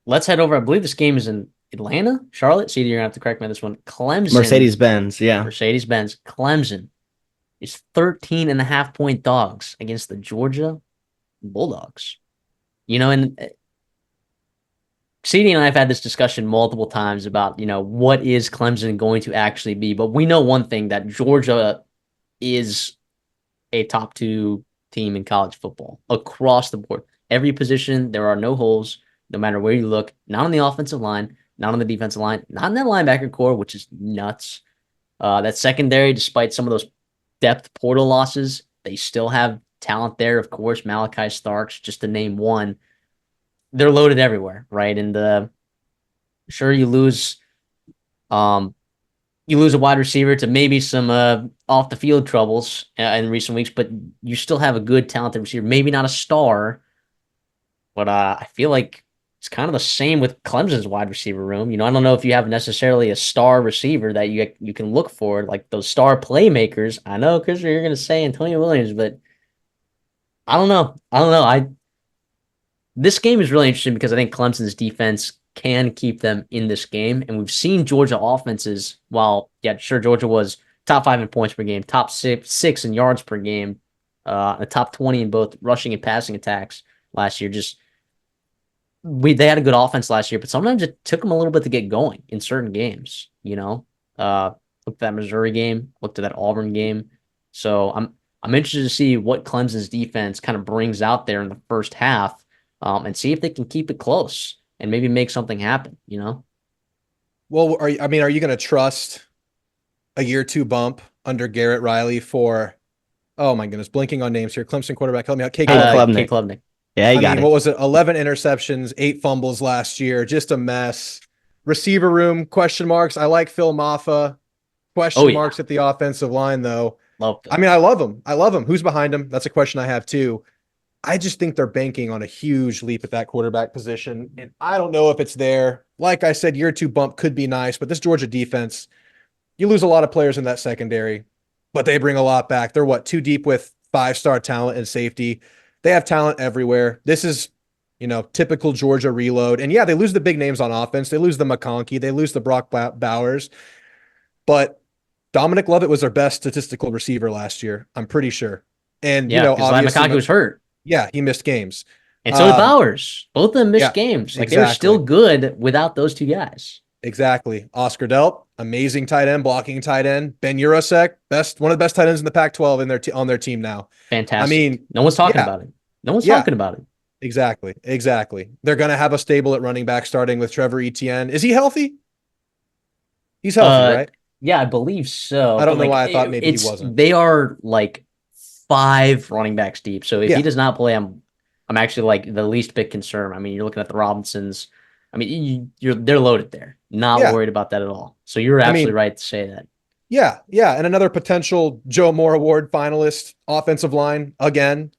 let's head over. I believe this game is in Atlanta, Charlotte. See, you're gonna have to correct me on this one. Clemson, Mercedes-Benz, yeah. Mercedes-Benz, Clemson is 13.5 point dogs against the Georgia Bulldogs. And CD and I have had this discussion multiple times about, what is Clemson going to actually be. But we know one thing, that Georgia is a top two team in college football across the board. Every position, there are no holes, no matter where you look. Not on the offensive line, not on the defensive line, not in that linebacker core, which is nuts. That secondary, despite some of those depth portal losses, they still have talent there. Of course, Malachi Starks, just to name one. They're loaded everywhere, right? And sure, you lose a wide receiver to maybe some off the field troubles in recent weeks, but you still have a good talented receiver. Maybe not a star, but I feel like it's kind of the same with Clemson's wide receiver room. I don't know if you have necessarily a star receiver that you can look for, like those star playmakers. I know, Chris, you're going to say Antonio Williams, but I don't know. This game is really interesting because I think Clemson's defense can keep them in this game. And we've seen Georgia offenses, while, yeah, sure, Georgia was top 5 in points per game, top six in yards per game, the top 20 in both rushing and passing attacks last year. They had a good offense last year, but sometimes it took them a little bit to get going in certain games, Looked at that Missouri game, looked at that Auburn game. So I'm interested to see what Clemson's defense kind of brings out there in the first half, and see if they can keep it close and maybe make something happen. Well, are you going to trust a year two bump under Garrett Riley for, oh my goodness, blinking on names here. Clemson quarterback, help me out. Kate Klubnik. Yeah, you got it. What was it? 11 interceptions, 8 fumbles last year. Just a mess. Receiver room, question marks. I like Phil Maffa. Question marks at the offensive line, though. I love him. I love him. Who's behind him? That's a question I have, too. I just think they're banking on a huge leap at that quarterback position, and I don't know if it's there. Like I said, year two bump could be nice, but this Georgia defense, you lose a lot of players in that secondary, but they bring a lot back. They're too deep with 5-star talent and safety. They have talent everywhere. This is, typical Georgia reload. And yeah, they lose the big names on offense. They lose the McConkey. They lose the Brock Bowers. But Dominic Lovett was their best statistical receiver last year, I'm pretty sure. And, obviously McConkey was hurt. Yeah, he missed games. And so did Bowers. Both of them missed games. They were still good without those two guys. Exactly. Oscar Delp, amazing tight end, blocking tight end. Ben Urasek, one of the best tight ends in the Pac-12 on their team now. Fantastic. No one's talking about it. No one's talking about it. Exactly. They're going to have a stable at running back starting with Trevor Etienne. Is he healthy? He's healthy, right? Yeah, I believe so. I don't know why I thought maybe he wasn't. They are like 5 running backs deep. So if he does not play, I'm actually like the least bit concerned. You're looking at the Robinsons. They're loaded there. Not worried about that at all. So you're absolutely right to say that. Yeah. And another potential Joe Moore Award finalist, offensive line again.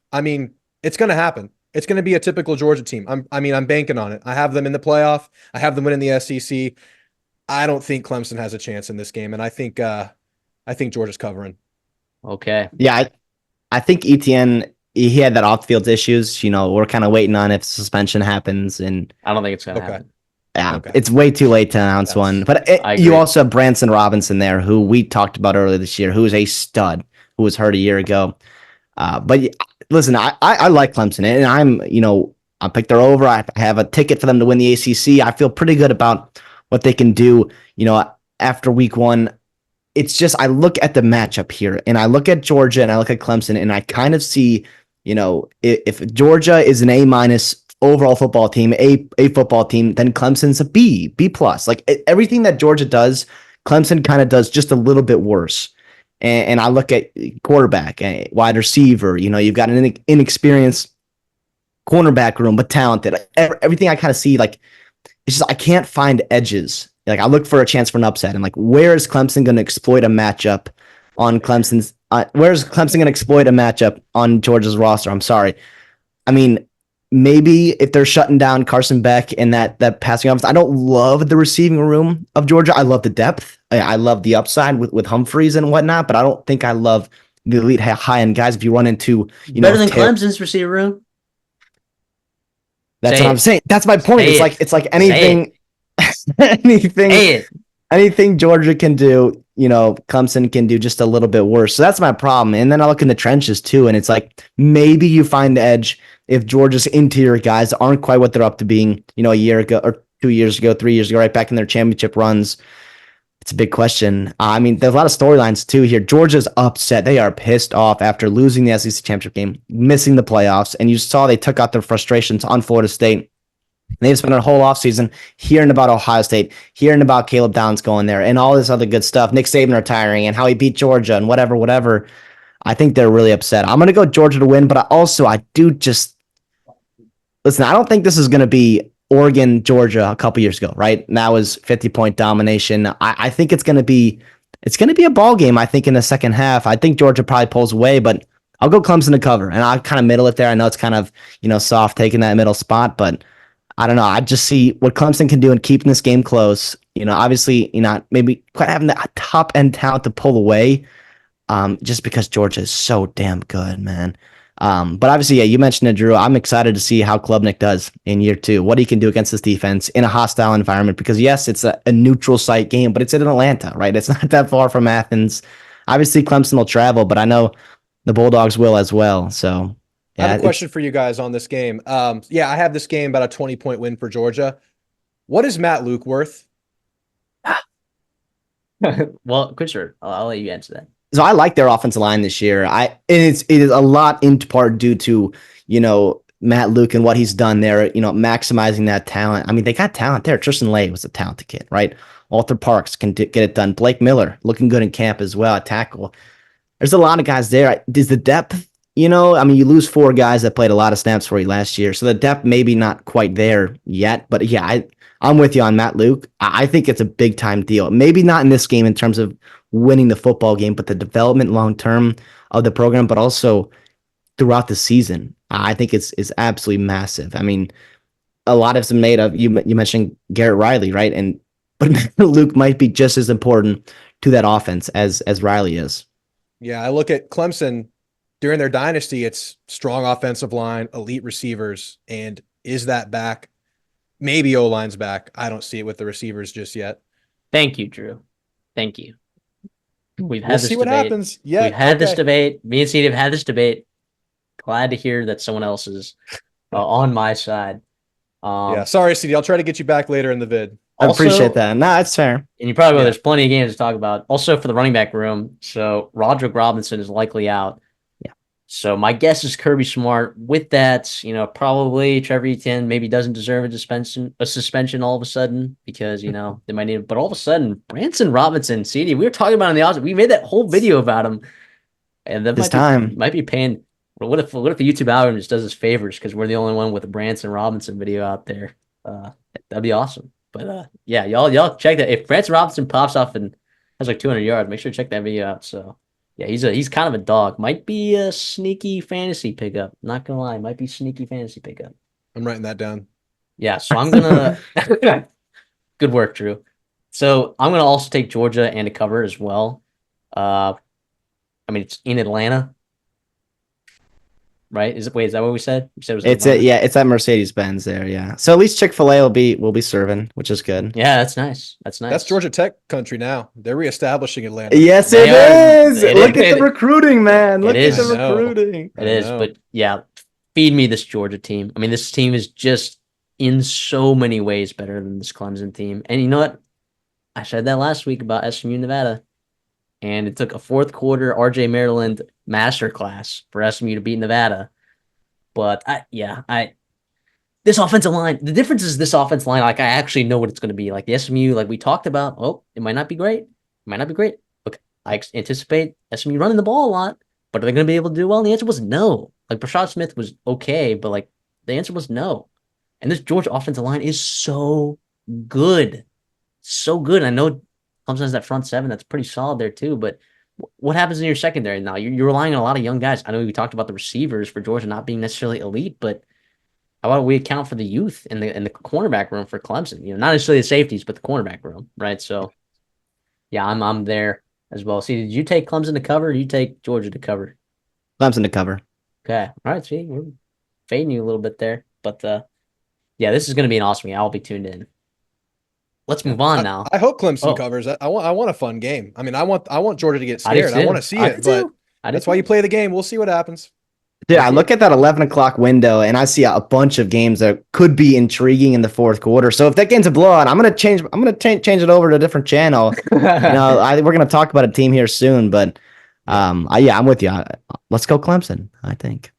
It's going to happen. It's going to be a typical Georgia team. I'm banking on it. I have them in the playoff. I have them winning the SEC. I don't think Clemson has a chance in this game, and I think Georgia's covering. Okay. Yeah, I think Etienne, he had that off-field issues. We're kind of waiting on if suspension happens, and I don't think it's going to happen. Yeah, It's way too late to announce one. But you also have Branson Robinson there, who we talked about earlier this year, who is a stud, who was hurt a year ago. But listen, I like Clemson, and I picked their over. I have a ticket for them to win the ACC. I feel pretty good about what they can do, after week one. It's just, I look at the matchup here, and I look at Georgia, and I look at Clemson, and I kind of see, if Georgia is an A- overall football team, a football team, then Clemson's a B+. Like everything that Georgia does, Clemson kind of does just a little bit worse. And I look at quarterback, wide receiver, you've got an inexperienced cornerback room, but talented. Everything I kind of see, like, it's just, I can't find edges. Like, I look for a chance for an upset. And like, where is Clemson going to exploit a matchup on Clemson's? Where's Clemson going to exploit a matchup on Georgia's roster? I'm sorry. Maybe if they're shutting down Carson Beck and that passing offense. I don't love the receiving room of Georgia. I love the depth. I love the upside with Humphreys and whatnot, but I don't think I love the elite high end guys. If you run into better than Clemson's receiver room. That's what I'm saying. That's my point. It's like anything, anything Georgia can do, Clemson can do just a little bit worse. So that's my problem. And then I look in the trenches too, and it's like maybe you find the edge if Georgia's interior guys aren't quite what they're up to being, a year ago or 2 years ago, 3 years ago, right back in their championship runs. It's a big question. I mean, there's a lot of storylines too here. Georgia's upset. They are pissed off after losing the SEC championship game, missing the playoffs, and you saw they took out their frustrations on Florida State. They've spent a whole offseason hearing about Ohio State, hearing about Caleb Downs going there, and all this other good stuff. Nick Saban retiring and how he beat Georgia and whatever. I think they're really upset. I'm going to go Georgia to win, but I do just listen. I don't think this is going to be Oregon, Georgia a couple years ago, right? And that was 50-point domination. I think it's going to be a ball game. I think in the second half, I think Georgia probably pulls away, but I'll go Clemson to cover, and I'll kind of middle it there. I know it's kind of soft taking that middle spot, but I don't know. I just see what Clemson can do in keeping this game close. Obviously, not maybe quite having the top end talent to pull away, just because Georgia is so damn good, man. But obviously, yeah, you mentioned it, Drew. I'm excited to see how Klubnik does in year 2, what he can do against this defense in a hostile environment. Because yes, it's a neutral site game, but it's in Atlanta, right? It's not that far from Athens. Obviously, Clemson will travel, but I know the Bulldogs will as well. So. Yeah, I have a question for you guys on this game. I have this game about a 20-point win for Georgia. What is Matt Luke worth? Well, good, sure. I'll let you answer that. So I like their offensive line this year. It is a lot in part due to Matt Luke and what he's done there. Maximizing that talent. I mean, they got talent there. Tristan Lay was a talented kid, right? Arthur Parks can get it done. Blake Miller looking good in camp as well at tackle. There's a lot of guys there. Is the depth? You lose 4 guys that played a lot of snaps for you last year. So the depth maybe not quite there yet. But yeah, I'm with you on Matt Luke. I think it's a big time deal. Maybe not in this game in terms of winning the football game, but the development long term of the program, but also throughout the season. I think it's absolutely massive. I mean, a lot of them made of you mentioned Garrett Riley, right? But Luke might be just as important to that offense as Riley is. Yeah, I look at Clemson. During their dynasty, it's strong offensive line, elite receivers, and is that back? Maybe O-line's back. I don't see it with the receivers just yet. Thank you, Drew. Thank you. We'll see what happens. Yeah, we've had this debate. Me and Steve have had this debate. Glad to hear that someone else is on my side. Sorry, CD. I'll try to get you back later in the vid. I appreciate that. No, that's fair. And you probably there's plenty of games to talk about. Also for the running back room, so Roderick Robinson is likely out. So my guess is Kirby Smart. With that, probably Trevor Etienne maybe doesn't deserve a suspension all of a sudden because, they might need it. But all of a sudden, Branson Robinson, CD, we were talking about in the office. We made that whole video about him. And that might be paying. What if the YouTube algorithm just does us favors because we're the only one with a Branson Robinson video out there? That'd be awesome. But y'all check that. If Branson Robinson pops off and has like 200 yards, make sure to check that video out. So. Yeah, he's kind of a dog. Might be a sneaky fantasy pickup. Not gonna lie, might be sneaky fantasy pickup. I'm writing that down. Yeah, so I'm gonna. Good work, Drew. So I'm gonna also take Georgia and a cover as well. It's in Atlanta, right? Is that what we said? You said it was it's at Mercedes-Benz there, yeah. So at least Chick-fil-A will be serving, which is good. Yeah, that's nice. That's Georgia Tech country now. They're reestablishing Atlanta. Yes, it is. Look at the recruiting, man. Look at the recruiting. It is, but yeah, feed me this Georgia team. I mean, this team is just in so many ways better than this Clemson team. And you know what? I said that last week about SMU Nevada. And it took a fourth quarter RJ Maryland masterclass for SMU to beat Nevada. But this offensive line, the difference is this offensive line, like I actually know what it's going to be. Like the SMU, like we talked about, it might not be great. It might not be great. Look, I anticipate SMU running the ball a lot, but are they going to be able to do well? And the answer was no. Like Brashad Smith was okay, but like the answer was no. And this Georgia offensive line is so good. So good. I know Clemson has that front seven that's pretty solid there too, but what happens in your secondary now? You're relying on a lot of young guys. I know we talked about the receivers for Georgia not being necessarily elite, but how about we account for the youth in the cornerback room for Clemson? Not necessarily the safeties, but the cornerback room, right? So, yeah, I'm there as well. See, did you take Clemson to cover or did you take Georgia to cover? Clemson to cover. Okay. All right, see, we're fading you a little bit there. But Yeah, this is going to be an awesome game. I'll be tuned in. Let's move on now. I hope Clemson covers. I want a fun game. I mean, I want Georgia to get scared. I want to see it, but that's why you play the game. We'll see what happens. Dude, I look at that 11 o'clock window and I see a bunch of games that could be intriguing in the fourth quarter. So if that game's a blowout, I'm gonna change it over to a different channel. We're gonna talk about a team here soon, but I'm with you. Let's go Clemson, I think.